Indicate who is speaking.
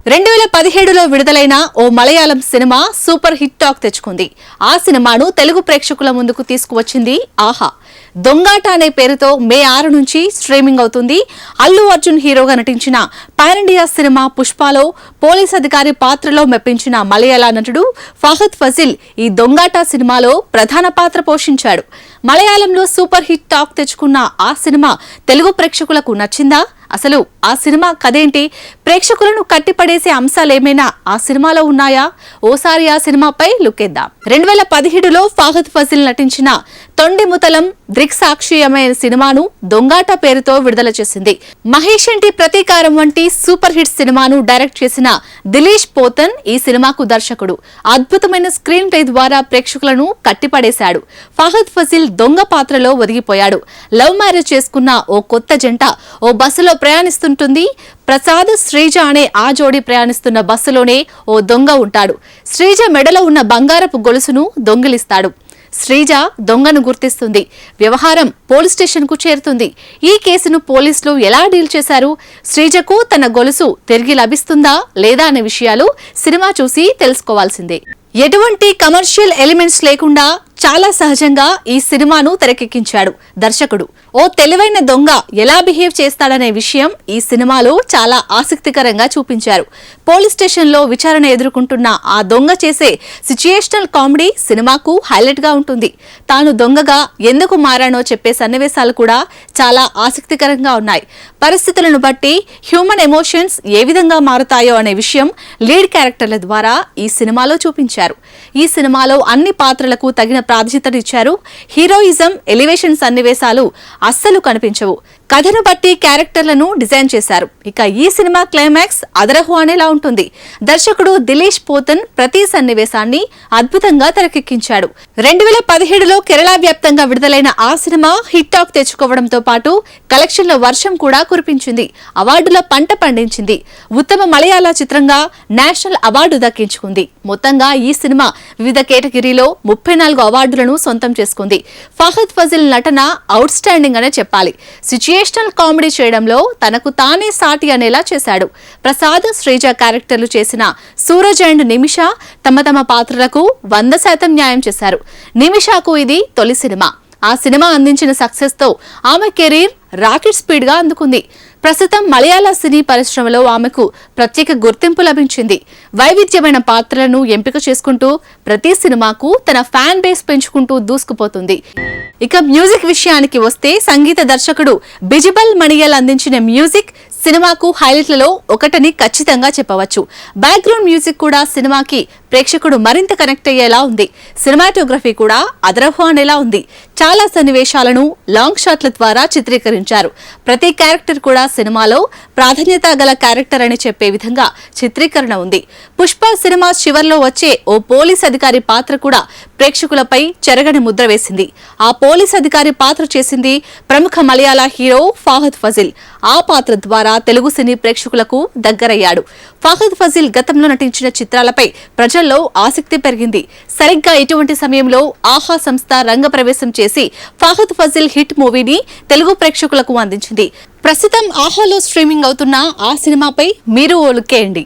Speaker 1: 2017లో విడుదలైన ఓ Malayalam cinema super hit talk తెచ్చుకుంది. ఆ సినిమాను తెలుగు ప్రేక్షకుల ముందుకు తీసుకువచ్చింది ఆహా. దొంగాట అనే పేరుతో మే 6 నుంచి స్ట్రీమింగ్ అవుతుంది. అల్లు అర్జున్ హీరోగా నటించిన పాన్ ఇండియా సినిమా పుష్పలో పోలీస్ అధికారి పాత్రలో మెప్పించిన మలయాళ నటుడు ఫహద్ ఫజిల్ ఈ దొంగాట సినిమాలో ప్రధాన పాత్ర పోషించాడు. మలయాళంలో సూపర్ హిట్ టాక్ తెచ్చుకున్న ఆ సినిమా తెలుగు ప్రేక్షకులకు నచ్చిందా? అసలు ఆ సినిమా కథేంటి? ప్రేక్షకులను కట్టిపడేసే అంశాలేమైనా ఆ సినిమాలో ఉన్నాయా? ఓసారి ఆ సినిమాపై లుక్కేద్దాం. 2017లో ఫహద్ ఫజిల్ నటించిన తొండిముతలం దృక్సాక్షి అనే సినిమాను దొంగాట పేరుతో విడుదల చేసింది. మహేష్ ఇంటి ప్రతీకారం వంటి సూపర్ హిట్ సినిమాను డైరెక్ట్ చేసిన దిలీష్ పోతన్ ఈ సినిమాకు దర్శకుడు. అద్భుతమైన స్క్రీన్ ప్లే ద్వారా ప్రేక్షకులను కట్టిపడేశాడు. ఫహద్ ఫజిల్ దొంగ పాత్రలో ఒదిగిపోయాడు. లవ్ మ్యారేజ్ చేసుకున్న ఓ కొత్త జంట ఓ బస్సులో ప్రయాణిస్తుంటుంది. ప్రసాద్, శ్రీజ అనే ఆ జోడి ప్రయాణిస్తున్న బస్సులోనే ఓ దొంగ ఉంటాడు. శ్రీజ మెడలో ఉన్న బంగారపు గొలుసును దొంగిలిస్తాడు. శ్రీజ దొంగను గుర్తిస్తుంది. వ్యవహారం పోలీస్ స్టేషన్ కు చేరుతుంది. ఈ కేసును పోలీసులు ఎలా డీల్ చేశారు? శ్రీజకు తన గొలుసు తిరిగి లభిస్తుందా లేదా అనే విషయాలు సినిమా చూసి తెలుసుకోవాల్సిందే. ఎటువంటి కమర్షియల్ ఎలిమెంట్స్ లేకుండా చాలా సహజంగా ఈ సినిమాను తెరకెక్కించాడు దర్శకుడు. ఓ తెలివైన దొంగ ఎలా బిహేవ్ చేస్తాడనే విషయం ఈ సినిమాలో చాలా ఆసక్తికరంగా చూపించారు. పోలీస్ స్టేషన్లో విచారణ ఎదుర్కొంటున్న ఆ దొంగ చేసే సిచ్యుయేషనల్ కామెడీ సినిమాకు హైలైట్ గా ఉంటుంది. తాను దొంగగా ఎందుకు మారానో చెప్పే సన్నివేశాలు కూడా చాలా ఆసక్తికరంగా ఉన్నాయి. పరిస్థితులను బట్టి హ్యూమన్ ఎమోషన్స్ ఏ విధంగా మారుతాయో అనే విషయం లీడ్ క్యారెక్టర్ల ద్వారా ఈ సినిమాలో చూపించారు. ఈ సినిమాలో అన్ని పాత్రలకు తగిన ప్రాధాన్యతనిచ్చారు. హీరోయిజం, ఎలివేషన్ సన్నివేశాలు అస్సలు కనిపించవు. కథను బట్టి క్యారెక్టర్లను డిజైన్ చేశారు. ఇక ఈ సినిమా క్లైమాక్స్ అదరహు అనేలా ఉంటుంది. దర్శకుడు దిలీష్ పోతన్ ప్రతి సన్నివేశాన్ని అద్భుతంగా తెరకెక్కించాడు. 2017లో కేరళ వ్యాప్తంగా విడుదలైన ఆ సినిమా హిట్ టాక్ తెచ్చుకోవడంతో పాటు కలెక్షన్ల వర్షం కూడా కురిపించింది. అవార్డుల పంట పండించింది. ఉత్తమ మలయాళ చిత్రంగా నేషనల్ అవార్డు దక్కించుకుంది. మొత్తంగా ఈ సినిమా వివిధ కేటగిరీలో 34 అవార్డులను సొంతం చేసుకుంది. ఫహద్ ఫజిల్ నటన అవుట్ స్టాండింగ్ అనే చెప్పాలి. సిచ్యుయేషనల్ కామెడీ చేయడంలో తనకు తానే సాటి అనేలా చేశాడు. ప్రసాద్, శ్రీజ క్యారెక్టర్లు చేసిన సూరజ్ అండ్ నిమిష తమ పాత్రలకు 100% న్యాయం చేశారు. నిమిషకు ఇది తొలి సినిమా. ఆ సినిమా అందించిన సక్సెస్ తో ఆమె కెరీర్ రాకెట్ స్పీడ్ గా అందుకుంది. ప్రస్తుతం మలయాళ సినీ పరిశ్రమలో ఆమెకు ప్రత్యేక గుర్తింపు లభించింది. వైవిధ్యమైన పాత్రలను ఎంపిక చేసుకుంటూ ప్రతి సినిమాకు తన ఫ్యాన్ బేస్ పెంచుకుంటూ దూసుకుపోతుంది. ఇక మ్యూజిక్ విషయానికి వస్తే సంగీత దర్శకుడు బిజిబల్ మణియల్ అందించిన మ్యూజిక్ సినిమాకు హైలైట్లలో ఒకటని ఖచ్చితంగా చెప్పవచ్చు. బ్యాక్గ్రౌండ్ మ్యూజిక్ కూడా సినిమాకి ప్రేక్షకుడు మరింత కనెక్ట్ అయ్యేలా ఉంది. సినిమాటోగ్రఫీ కూడా అదరహు అనేలా ఉంది. చాలా సన్నివేశాలను లాంగ్ షాట్ల ద్వారా చిత్రీకరించారు. ప్రతి క్యారెక్టర్ కూడా సినిమాలో ప్రాధాన్యత గల క్యారెక్టర్ అని చెప్పే విధంగా చిత్రీకరణ ఉంది. పుష్ప సినిమా చివర్లో వచ్చే ఓ పోలీస్ అధికారి పాత్ర కూడా ప్రేక్షకులపై చెరగని ముద్ర వేసింది. ఆ పోలీస్ అధికారి పాత్ర చేసింది ప్రముఖ మలయాళ హీరో ఫహద్ ఫజిల్. ఆ పాత్ర ద్వారా తెలుగు సినీ ప్రేక్షకులకు దగ్గరయ్యాడు. ఫహద్ ఫజిల్ గతంలో నటించిన చిత్రాలపై ప్రజల్లో ఆసక్తి పెరిగింది. సరిగ్గా ఇటువంటి సమయంలో ఆహా సంస్థ రంగప్రవేశం చేసి ఫహద్ ఫజిల్ హిట్ మూవీని తెలుగు ప్రేక్షకులకు అందించింది. ప్రస్తుతం ఆహాలో స్ట్రీమింగ్ అవుతున్న ఆ సినిమాపై మీరు ఓ లుక్కేయండి.